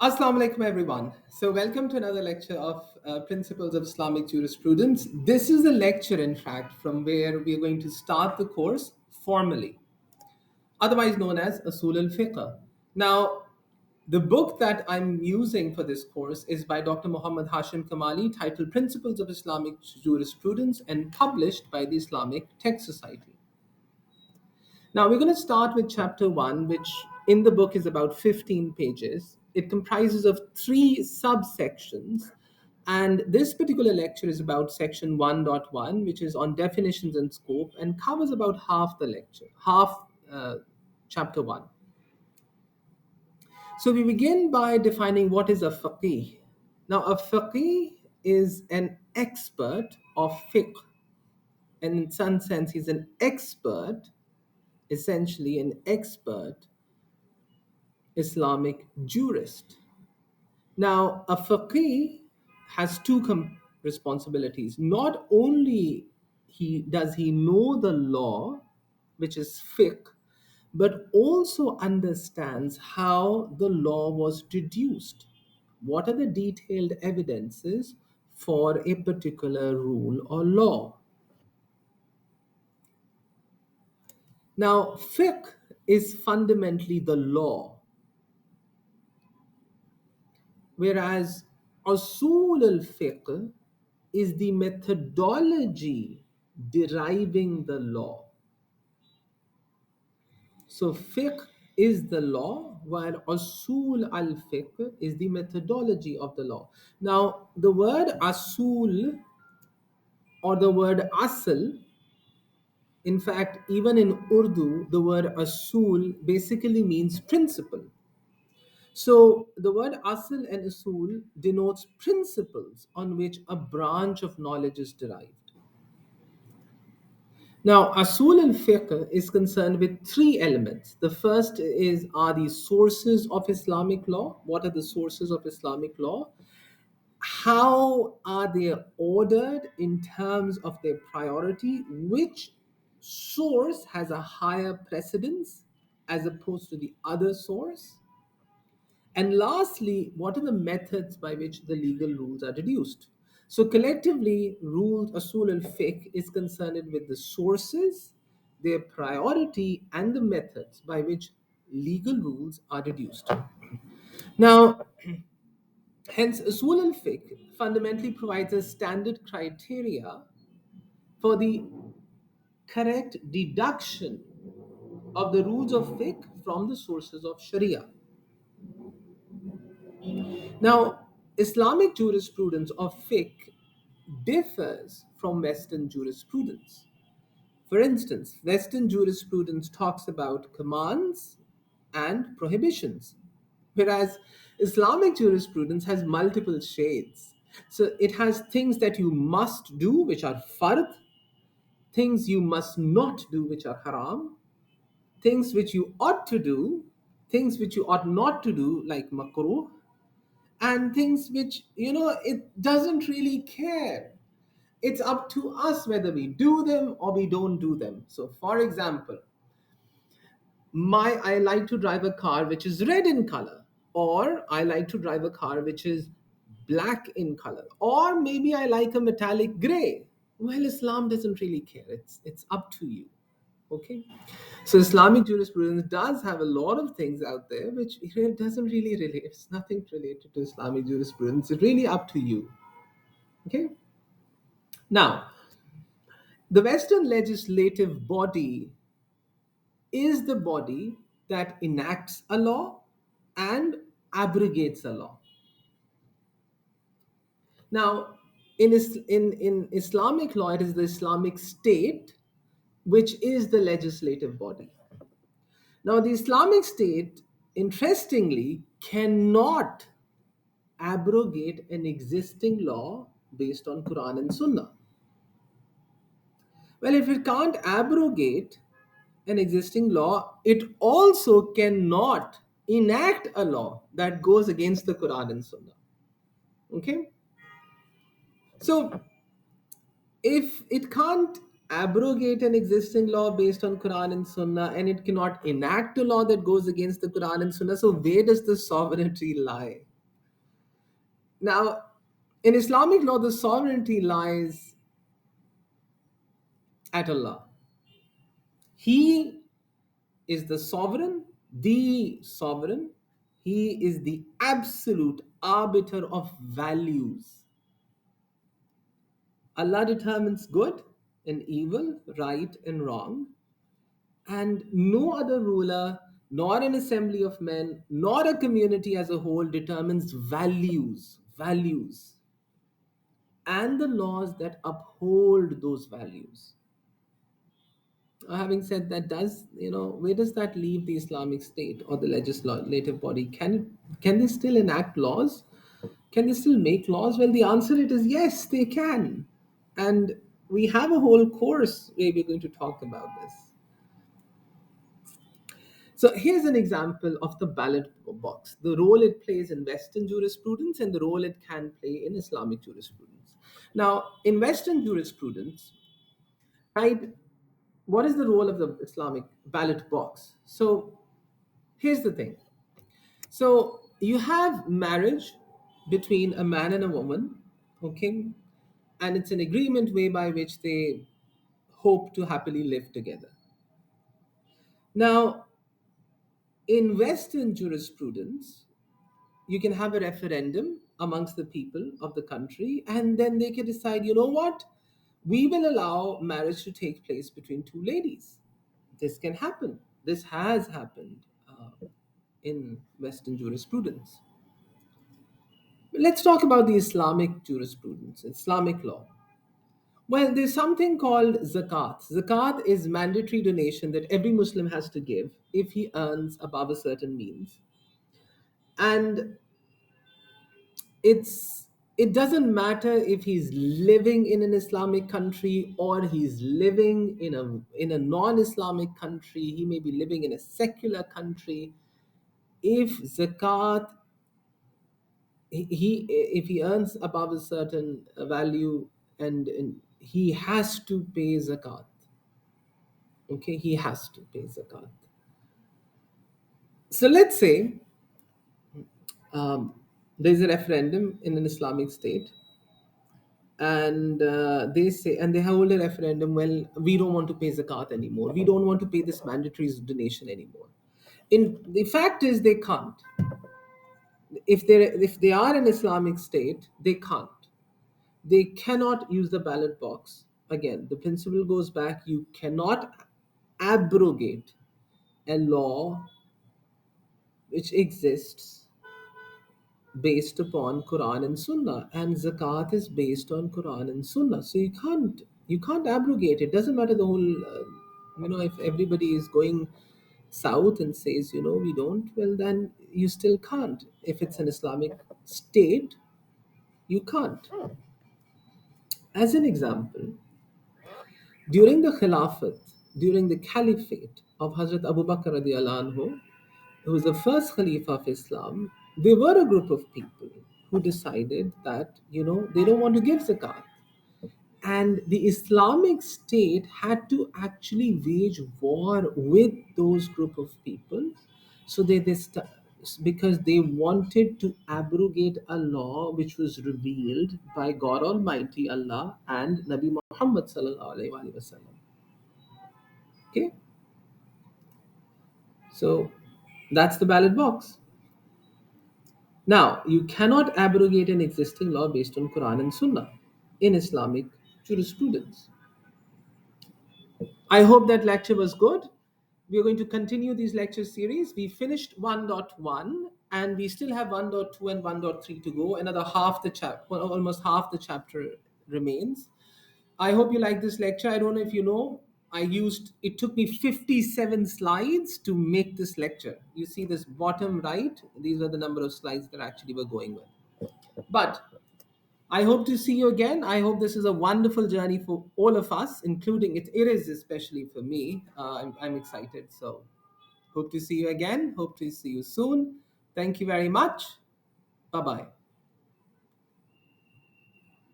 Assalamu alaikum, everyone. So, welcome to another lecture of Principles of Islamic Jurisprudence. This is a lecture, in fact, from where we are going to start the course formally, otherwise known as Usul al-Fiqh. Now, the book that I'm using for this course is by Dr. Muhammad Hashim Kamali, titled Principles of Islamic Jurisprudence, and published by the Islamic Text Society. Now, we're going to start with chapter 1, which in the book is about 15 pages. It comprises of three subsections. And this particular lecture is about section 1.1, which is on definitions and scope, and covers about half the lecture, half chapter 1. So we begin by defining what is a faqih. Now, a faqih is an expert of fiqh. And in some sense, he's an expert, essentially an expert Islamic jurist. Now, a faqih has two responsibilities. Not only does he know the law, which is fiqh, but also understands how the law was deduced. What are the detailed evidences for a particular rule or law? Now, fiqh is fundamentally the law, whereas usul al-fiqh is the methodology deriving the law. So fiqh is the law, while usul al-fiqh is the methodology of the law. Now, the word asul or the word asl, in fact, even in Urdu, the word asul basically means principle. So the word asl and usul denotes principles on which a branch of knowledge is derived. Now, Asul al Fiqh is concerned with three elements. The first are the sources of Islamic law. What are the sources of Islamic law? How are they ordered in terms of their priority? Which source has a higher precedence as opposed to the other source? And lastly, what are the methods by which the legal rules are deduced? So collectively, rules Asul al-Fiqh is concerned with the sources, their priority, and the methods by which legal rules are deduced. Now, hence, Asul al-Fiqh fundamentally provides a standard criteria for the correct deduction of the rules of fiqh from the sources of Sharia. Now, Islamic jurisprudence of fiqh differs from Western jurisprudence. For instance, Western jurisprudence talks about commands and prohibitions, whereas Islamic jurisprudence has multiple shades. So it has things that you must do, which are fard, things you must not do, which are haram, things which you ought to do, things which you ought not to do, like makruh, and things which, it doesn't really care. It's up to us whether we do them or we don't do them. So, for example, I like to drive a car which is red in color, or I like to drive a car which is black in color, or maybe I like a metallic gray. Well, Islam doesn't really care. It's up to you. Okay, so Islamic jurisprudence does have a lot of things out there which it doesn't really relate. It's nothing related to Islamic jurisprudence. It's really up to you. Okay, now the Western legislative body is the body that enacts a law and abrogates a law. Now, in Islamic law, it is the Islamic State which is the legislative body. Now, the Islamic State, interestingly, cannot abrogate an existing law based on Quran and Sunnah. Well, if it can't abrogate an existing law, it also cannot enact a law that goes against the Quran and Sunnah. Okay? So, if it can't abrogate an existing law based on Quran and Sunnah, and it cannot enact a law that goes against the Quran and Sunnah, so where does the sovereignty lie? Now, in Islamic law, the sovereignty lies at Allah. He is the sovereign, the sovereign. He is the absolute arbiter of values. Allah determines good and evil, right and wrong, and no other ruler, nor an assembly of men, nor a community as a whole determines values, and the laws that uphold those values. Having said that, does where does that leave the Islamic State or the legislative body? Can they still enact laws? Can they still make laws? Well, the answer it is yes, they can, and we have a whole course where we're going to talk about this. So here's an example of the ballot box, the role it plays in Western jurisprudence and the role it can play in Islamic jurisprudence. Now, in Western jurisprudence, right, what is the role of the Islamic ballot box? So here's the thing. So you have marriage between a man and a woman, okay? And it's an agreement whereby which they hope to happily live together. Now, in Western jurisprudence, you can have a referendum amongst the people of the country, and then they can decide, you know what? We will allow marriage to take place between two ladies. This can happen. This has happened in Western jurisprudence. But let's talk about the Islamic jurisprudence, Islamic law. Well, there's something called zakat. Zakat is mandatory donation that every Muslim has to give if he earns above a certain means. And it's it doesn't matter if he's living in an Islamic country or he's living in a non-Islamic country. He may be living in a secular country. If zakat he if he earns above a certain value, and he has to pay zakat. Okay, he has to pay zakat. So let's say um, there's a referendum in an Islamic state, and they say, and they hold a referendum. Well, we don't want to pay zakat anymore. We don't want to pay this mandatory donation anymore. In the fact is, they can't. If they are an Islamic state, they can't. They cannot use the ballot box. Again, the principle goes back. You cannot abrogate a law which exists based upon Quran and Sunnah, and zakat is based on Quran and Sunnah. So you can't abrogate it. Doesn't matter the whole. If everybody is going south and says we don't, well then you still can't. If it's an Islamic state, you can't. As an example, during the Khilafat, during the Caliphate of Hazrat Abu Bakr radiallahu anhu, who was the first Khalifa of Islam, there were a group of people who decided that, they don't want to give zakat. And the Islamic State had to actually wage war with those group of people. So because they wanted to abrogate a law which was revealed by God Almighty Allah and Nabi Muhammad sallallahu alaihi wasallam. Okay, so that's the ballot box. Now, you cannot abrogate an existing law based on Quran and Sunnah in Islamic jurisprudence. I hope that lecture was good. We are going to continue these lecture series. We finished 1.1 and we still have 1.2 and 1.3 to go. Another half the chapter, well, almost half the chapter remains. I hope you like this lecture. I don't know if you know, it took me 57 slides to make this lecture. You see this bottom right, these are the number of slides that actually were going with. But I hope to see you again. I hope this is a wonderful journey for all of us, including it is especially for me. I'm excited. So, hope to see you again. Hope to see you soon. Thank you very much. Bye bye.